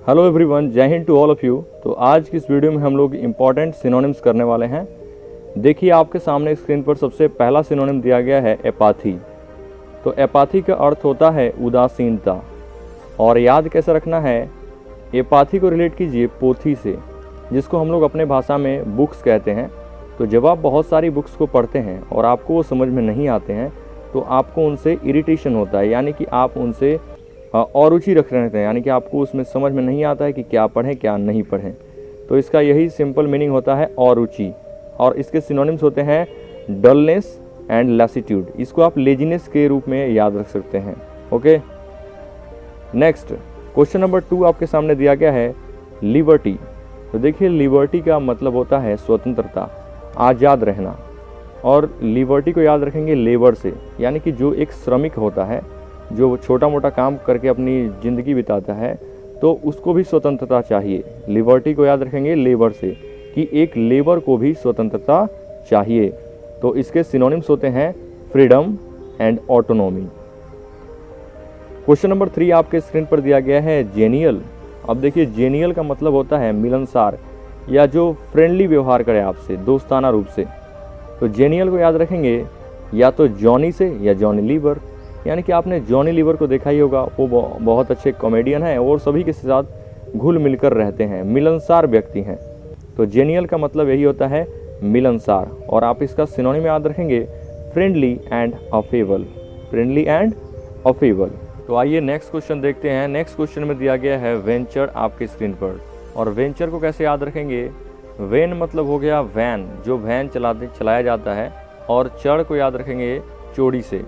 Hello everyone, जय हिंद to all of you. तो आज की इस वीडियो में हम लोग इंपॉर्टेंट सिनोनिम्स करने वाले हैं। देखिए आपके सामने स्क्रीन पर सबसे पहला सिनोनिम दिया गया है एपाथी। तो एपाथी का अर्थ होता है उदासीनता। और याद कैसे रखना है, एपाथी को रिलेट कीजिए पोथी से, जिसको हम लोग अपने भाषा में बुक्स कहते हैं। तो जब आप बहुत सारी बुक्स को पढ़ते हैं और आपको वो समझ में नहीं आते हैं तो आपको उनसे इरिटेशन होता है, यानी कि आप उनसे अरुचि रख रहे हैं, यानी कि आपको उसमें समझ में नहीं आता है कि क्या पढ़ें क्या नहीं पढ़ें। तो इसका यही सिंपल मीनिंग होता है अरुचि। और इसके सिनोनिम्स होते हैं डलनेस एंड लैसिट्यूड। इसको आप लेजीनेस के रूप में याद रख सकते हैं। ओके, नेक्स्ट क्वेश्चन नंबर 2 आपके सामने दिया गया है लिबर्टी। तो देखिए लिबर्टी का मतलब होता है स्वतंत्रता, आज़ाद रहना। और लिबर्टी को याद रखेंगे लेबर से, यानी कि जो एक श्रमिक होता है, जो छोटा मोटा काम करके अपनी ज़िंदगी बिताता है, तो उसको भी स्वतंत्रता चाहिए। लिबर्टी को याद रखेंगे लेबर से, कि एक लेबर को भी स्वतंत्रता चाहिए। तो इसके सिनोनिम्स होते हैं freedom and autonomy. Question number 3 आपके स्क्रीन पर दिया गया है जेनियल। अब देखिए जेनियल का मतलब होता है मिलनसार, या जो फ्रेंडली व्यवहार करे आपसे दोस्ताना रूप से। तो जेनियल को याद रखेंगे या तो जॉनी से या जॉनी लीवर, यानी कि आपने जॉनी लीवर को देखा ही होगा। वो बहुत अच्छे कॉमेडियन हैं और सभी के साथ घुल मिलकर रहते हैं, मिलनसार व्यक्ति हैं। तो जेनियल का मतलब यही होता है मिलनसार। और आप इसका सिनोनिम याद रखेंगे friendly and affable, friendly and affable. तो आइए नेक्स्ट क्वेश्चन देखते हैं। नेक्स्ट क्वेश्चन में दिया गया है वेंचर आपके स्क्रीन पर। और वेंचर को कैसे याद रखेंगे, वेन मतलब हो गया वैन, जो वैन चलाया जाता है। और चढ़ को याद रखेंगे चोड़ी से,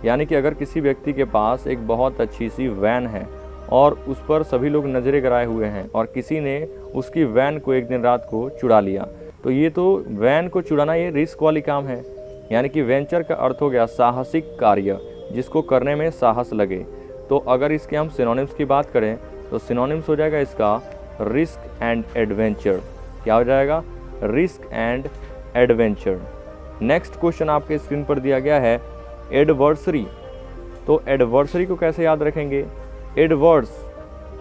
यानी कि अगर किसी व्यक्ति के पास एक बहुत अच्छी सी वैन है और उस पर सभी लोग नज़रें गड़ाए हुए हैं और किसी ने उसकी वैन को एक दिन रात को चुरा लिया, तो ये तो वैन को चुराना ये रिस्क वाली काम है। यानी कि वेंचर का अर्थ हो गया साहसिक कार्य, जिसको करने में साहस लगे। तो अगर इसके हम सिनोनिम्स की बात करें तो सिनोनिम्स हो जाएगा इसका रिस्क एंड एडवेंचर। क्या हो जाएगा, risk and adventure. Next question आपके स्क्रीन पर दिया गया है एडवर्सरी। तो एडवर्सरी को कैसे याद रखेंगे, एडवर्स।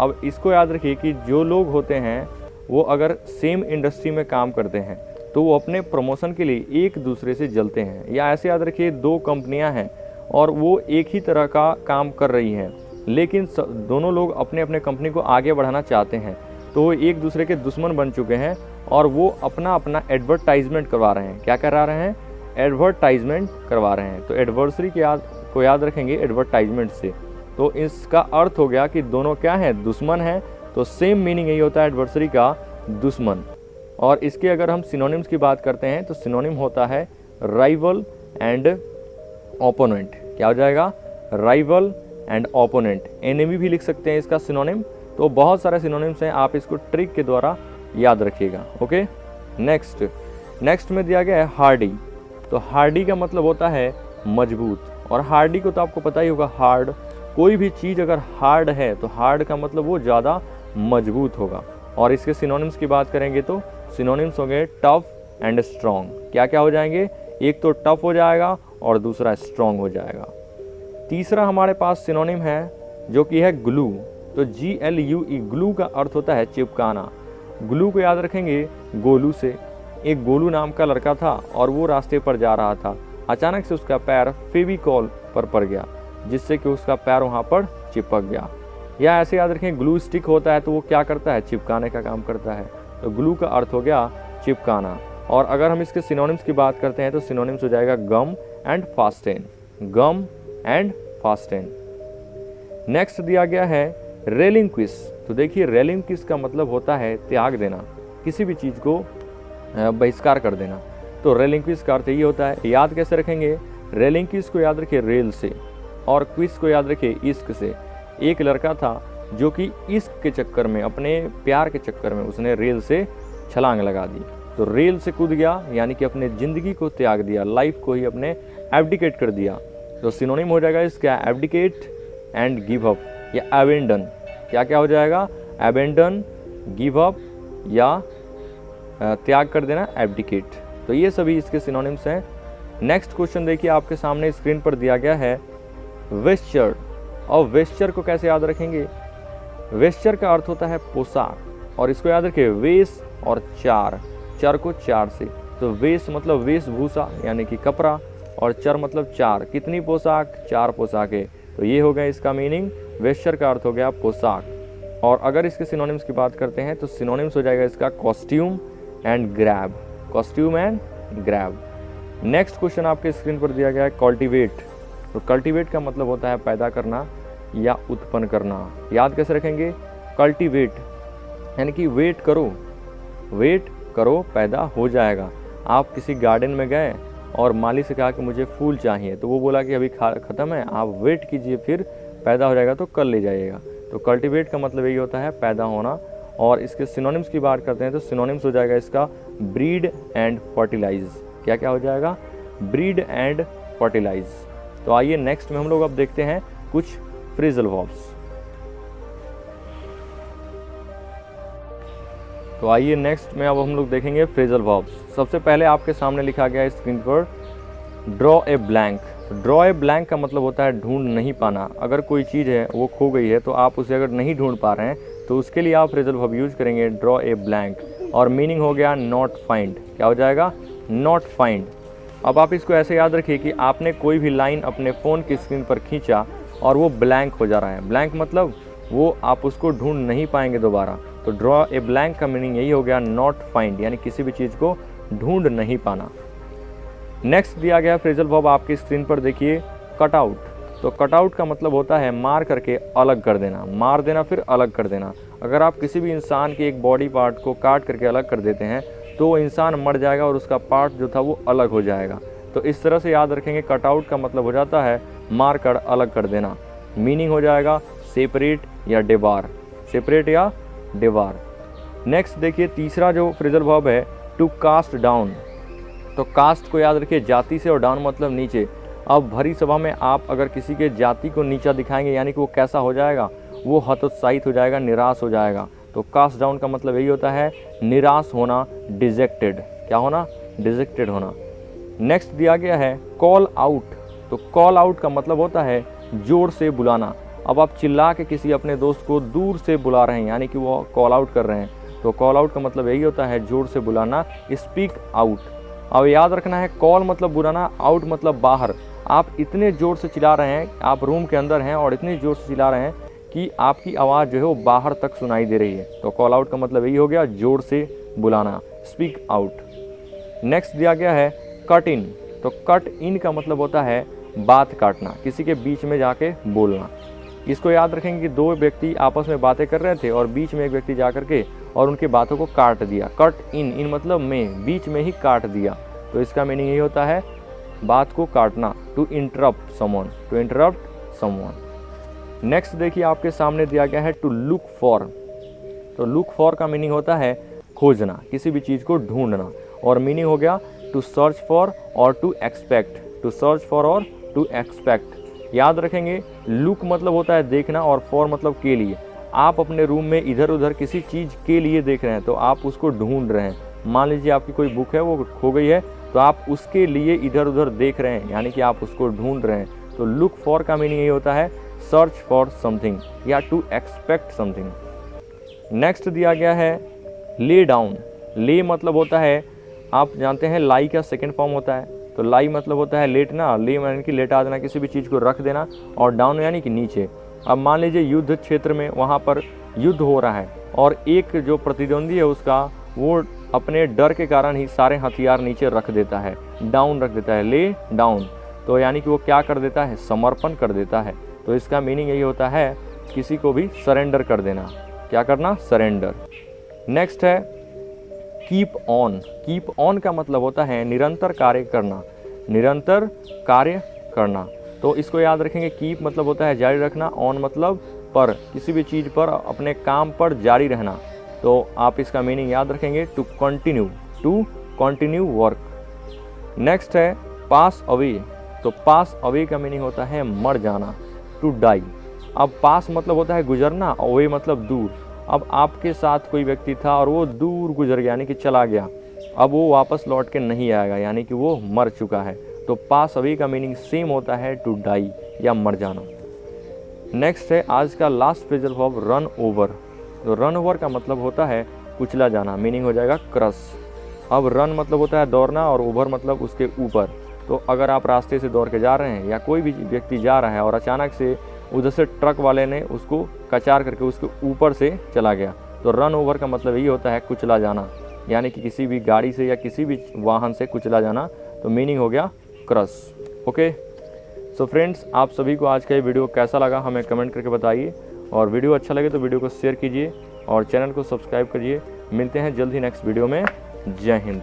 अब इसको याद रखिए कि जो लोग होते हैं वो अगर सेम इंडस्ट्री में काम करते हैं तो वो अपने प्रमोशन के लिए एक दूसरे से जलते हैं। या ऐसे याद रखिए 2 कंपनियां हैं और वो एक ही तरह का काम कर रही हैं, लेकिन दोनों लोग अपने अपने कंपनी को आगे बढ़ाना चाहते हैं, तो वो एक दूसरे के दुश्मन बन चुके हैं और वो अपना अपना एडवर्टाइजमेंट करवा रहे हैं। क्या करा रहे हैं, एडवर्टाइजमेंट करवा रहे हैं। तो एडवर्सरी को याद रखेंगे एडवर्टाइजमेंट से। तो इसका अर्थ हो गया कि दोनों क्या हैं, दुश्मन हैं। तो सेम मीनिंग यही होता है एडवर्सरी का, दुश्मन। और इसके अगर हम सिनोनिम्स की बात करते हैं तो सिनोनिम होता है राइवल एंड ओपोनेंट। क्या हो जाएगा, राइवल एंड ओपोनेंट। एनिमी भी लिख सकते हैं इसका सिनोनिम। तो बहुत सारे सिनोनिम्स हैं, आप इसको ट्रिक के द्वारा याद रखिएगा। ओके, नेक्स्ट में दिया गया है हार्डी। तो हार्डी का मतलब होता है मजबूत। और हार्डी को तो आपको पता ही होगा, हार्ड। कोई भी चीज़ अगर हार्ड है तो हार्ड का मतलब वो ज़्यादा मजबूत होगा। और इसके सिनोनिम्स की बात करेंगे तो सिनोनिम्स होंगे टफ एंड स्ट्रॉन्ग। क्या क्या हो जाएंगे, एक तो टफ हो जाएगा और दूसरा स्ट्रॉन्ग हो जाएगा। तीसरा हमारे पास सिनोनिम है जो कि है ग्लू। तो GLUE, ग्लू का अर्थ होता है चिपकाना। ग्लू को याद रखेंगे गोलू से। एक गोलू नाम का लड़का था और वो रास्ते पर जा रहा था, अचानक से उसका पैर फेविकॉल पर पड़ गया, जिससे कि उसका पैर वहाँ पर चिपक गया। या ऐसे याद रखें ग्लू स्टिक होता है तो वो क्या करता है, चिपकाने का काम करता है। तो ग्लू का अर्थ हो गया चिपकाना। और अगर हम इसके सिनोनिम्स की बात करते हैं तो सिनोनिम्स हो जाएगा गम एंड फास्टेन, गम एंड फास्टेन। नेक्स्ट दिया गया है रेलिंक्विश। तो देखिए रेलिंक्विश का मतलब होता है त्याग देना, किसी भी चीज़ को बहिष्कार कर देना। तो रेलिंक्विश का अर्थ ये होता है। याद कैसे रखेंगे, रेलिंक्विश को याद रखिए रेल से और क्विश को याद रखिए इश्क से। एक लड़का था जो कि इश्क के चक्कर में, अपने प्यार के चक्कर में उसने रेल से छलांग लगा दी। तो रेल से कूद गया, यानी कि अपने ज़िंदगी को त्याग दिया, लाइफ को ही अपने एब्डिकेट कर दिया। तो सिनोनिम हो जाएगा इसका एब्डिकेट एंड गिव अप या अबेंडन। क्या क्या हो जाएगा, अबेंडन, गिव अप या त्याग कर देना, एब्डिकेट। तो ये सभी इसके सिनोनिम्स हैं। नेक्स्ट क्वेश्चन देखिए आपके सामने स्क्रीन पर दिया गया है वेस्चर। और वेस्चर को कैसे याद रखेंगे, वेस्चर का अर्थ होता है पोशाक, और इसको याद रखिए वेश और चार, चर को चार से, तो वेश मतलब वेशभूषा यानी कि कपड़ा, और चर मतलब चार, कितनी पोशाक, चार पोशाकें। तो ये हो गया इसका मीनिंग, वेस्चर का अर्थ हो गया पोशाक। और अगर इसके सिनोनिम्स की बात करते हैं तो सिनोनिम्स हो जाएगा इसका costume and grab, costume and grab. Next question आपके स्क्रीन पर दिया गया है कल्टीवेट। तो कल्टीवेट का मतलब होता है पैदा करना या उत्पन्न करना। याद कैसे रखेंगे, कल्टीवेट यानी कि वेट करो, वेट करो पैदा हो जाएगा। आप किसी गार्डन में गए और माली से कहा कि मुझे फूल चाहिए, तो वो बोला कि अभी ख़त्म है, आप वेट कीजिए फिर पैदा हो जाएगा तो कल ले जाइएगा। तो कल्टीवेट का मतलब यही होता है पैदा होना। और इसके सिनोनिम्स की बात करते हैं तो सिनोनिम्स हो जाएगा इसका ब्रीड एंड फर्टिलाइज। क्या क्या हो जाएगा, ब्रीड एंड फर्टिलाइज। तो आइए नेक्स्ट में हम लोग अब देखते हैं कुछ फ्रेजल वर्ब्स। तो आइए नेक्स्ट में अब हम लोग देखेंगे फ्रेजल वर्ब्स। सबसे पहले आपके सामने लिखा गया है स्क्रीन पर draw a blank. Draw a blank का मतलब होता है ढूंढ नहीं पाना। अगर कोई चीज़ है वो खो गई है तो आप उसे अगर नहीं ढूंढ पा रहे हैं तो उसके लिए आप फ्रेजल वर्ब यूज करेंगे ड्रॉ ए ब्लैंक, और मीनिंग हो गया नॉट फाइंड। क्या हो जाएगा, नॉट फाइंड। अब आप इसको ऐसे याद रखिए कि आपने कोई भी लाइन अपने फ़ोन की स्क्रीन पर खींचा और वो ब्लैंक हो जा रहा है। ब्लैंक मतलब वो आप उसको ढूंढ नहीं पाएंगे दोबारा। तो ड्रॉ ए ब्लैंक का मीनिंग यही हो गया नॉट फाइंड, यानी किसी भी चीज़ को ढूंढ नहीं पाना। नेक्स्ट दिया गया फ्रेजल वर्ब आपकी स्क्रीन पर देखिए कट आउट। तो कट आउट का मतलब होता है मार करके अलग कर देना, मार देना फिर अलग कर देना। अगर आप किसी भी इंसान के एक बॉडी पार्ट को काट करके अलग कर देते हैं तो वो इंसान मर जाएगा और उसका पार्ट जो था वो अलग हो जाएगा। तो इस तरह से याद रखेंगे, कट आउट का मतलब हो जाता है मार कर अलग कर देना। मीनिंग हो जाएगा सेपरेट या डिवार, सेपरेट या डिवार। नेक्स्ट देखिए तीसरा जो फ्रेजल वर्ब है टू कास्ट डाउन। तो कास्ट को याद रखिए जाति से, और डाउन मतलब नीचे। अब भरी सभा में आप अगर किसी के जाति को नीचा दिखाएंगे यानी कि वो कैसा हो जाएगा, वो हतोत्साहित हो जाएगा, निराश हो जाएगा। तो कास्ट डाउन का मतलब यही होता है निराश होना, डिजेक्टेड। क्या होना, डिजेक्टेड होना। नेक्स्ट दिया गया है कॉल आउट। तो कॉल आउट का मतलब होता है जोर से बुलाना। अब आप चिल्ला के किसी अपने दोस्त को दूर से बुला रहे हैं यानी कि वो कॉल आउट कर रहे हैं। तो कॉल आउट का मतलब यही होता है जोर से बुलाना, स्पीक आउट। अब याद रखना है कॉल मतलब बुलाना, आउट मतलब बाहर। आप इतने ज़ोर से चिल्ला रहे हैं, आप रूम के अंदर हैं और इतने ज़ोर से चिल्ला रहे हैं कि आपकी आवाज़ जो है वो बाहर तक सुनाई दे रही है। तो कॉल आउट का मतलब यही हो गया ज़ोर से बुलाना, स्पीक आउट। नेक्स्ट दिया गया है कट इन। तो कट इन का मतलब होता है बात काटना, किसी के बीच में जाके बोलना। इसको याद रखेंगे कि दो व्यक्ति आपस में बातें कर रहे थे और बीच में एक व्यक्ति जा करके और उनकी बातों को काट दिया। कट इन, इन मतलब में, बीच में ही काट दिया। तो इसका मीनिंग यही होता है बात को काटना, to interrupt someone, to interrupt someone. Next देखिए आपके सामने दिया गया है टू लुक फॉर। तो लुक फॉर का मीनिंग होता है खोजना, किसी भी चीज़ को ढूंढना, और मीनिंग हो गया टू सर्च फॉर और to expect, to search for और टू एक्सपेक्ट। याद रखेंगे लुक मतलब होता है देखना और फॉर मतलब के लिए। आप अपने रूम में इधर उधर किसी चीज़ के लिए देख रहे हैं तो आप उसको ढूंढ रहे हैं। मान लीजिए आपकी कोई बुक है वो खो गई है तो आप उसके लिए इधर उधर देख रहे हैं यानी कि आप उसको ढूंढ रहे हैं। तो लुक फॉर का मीनिंग यही होता है सर्च फॉर समथिंग या टू एक्सपेक्ट समथिंग। नेक्स्ट दिया गया है ले डाउन। ले मतलब होता है, आप जानते हैं लाई का सेकेंड फॉर्म होता है। तो लाई मतलब होता है लेटना, ले यानी कि लेटा देना, किसी भी चीज़ को रख देना, और डाउन यानी कि नीचे। अब मान लीजिए युद्ध क्षेत्र में वहाँ पर युद्ध हो रहा है और एक जो प्रतिद्वंदी है उसका वो अपने डर के कारण ही सारे हथियार नीचे रख देता है, डाउन रख देता है, ले डाउन। तो यानी कि वो क्या कर देता है, समर्पण कर देता है। तो इसका मीनिंग यही होता है किसी को भी सरेंडर कर देना। क्या करना, सरेंडर। नेक्स्ट है कीप ऑन। कीप ऑन का मतलब होता है निरंतर कार्य करना, निरंतर कार्य करना। तो इसको याद रखेंगे, कीप मतलब होता है जारी रखना, ऑन मतलब पर, किसी भी चीज़ पर, अपने काम पर जारी रहना। तो आप इसका मीनिंग याद रखेंगे टू कंटिन्यू वर्क। नेक्स्ट है पास अवे। तो पास अवे का मीनिंग होता है मर जाना, टू डाई। अब पास मतलब होता है गुजरना, अवे मतलब दूर। अब आपके साथ कोई व्यक्ति था और वो दूर गुजर गया यानी कि चला गया, अब वो वापस लौट के नहीं आएगा यानी कि वो मर चुका है। तो पास अवे का मीनिंग सेम होता है टू डाई या मर जाना। नेक्स्ट है आज का last phrasal verb run over. तो रन ओवर का मतलब होता है कुचला जाना, मीनिंग हो जाएगा क्रश। अब रन मतलब होता है दौड़ना और ओवर मतलब उसके ऊपर। तो अगर आप रास्ते से दौड़ के जा रहे हैं या कोई भी व्यक्ति जा रहा है और अचानक से उधर से ट्रक वाले ने उसको कचार करके उसके ऊपर से चला गया, तो रन ओवर का मतलब यही होता है कुचला जाना, यानी कि किसी भी गाड़ी से या किसी भी वाहन से कुचला जाना। तो मीनिंग हो गया क्रश। ओके, सो फ्रेंड्स, आप सभी को आज का ये वीडियो कैसा लगा हमें कमेंट करके बताइए, और वीडियो अच्छा लगे तो वीडियो को शेयर कीजिए और चैनल को सब्सक्राइब करिए। मिलते हैं जल्द ही नेक्स्ट वीडियो में। जय हिंद।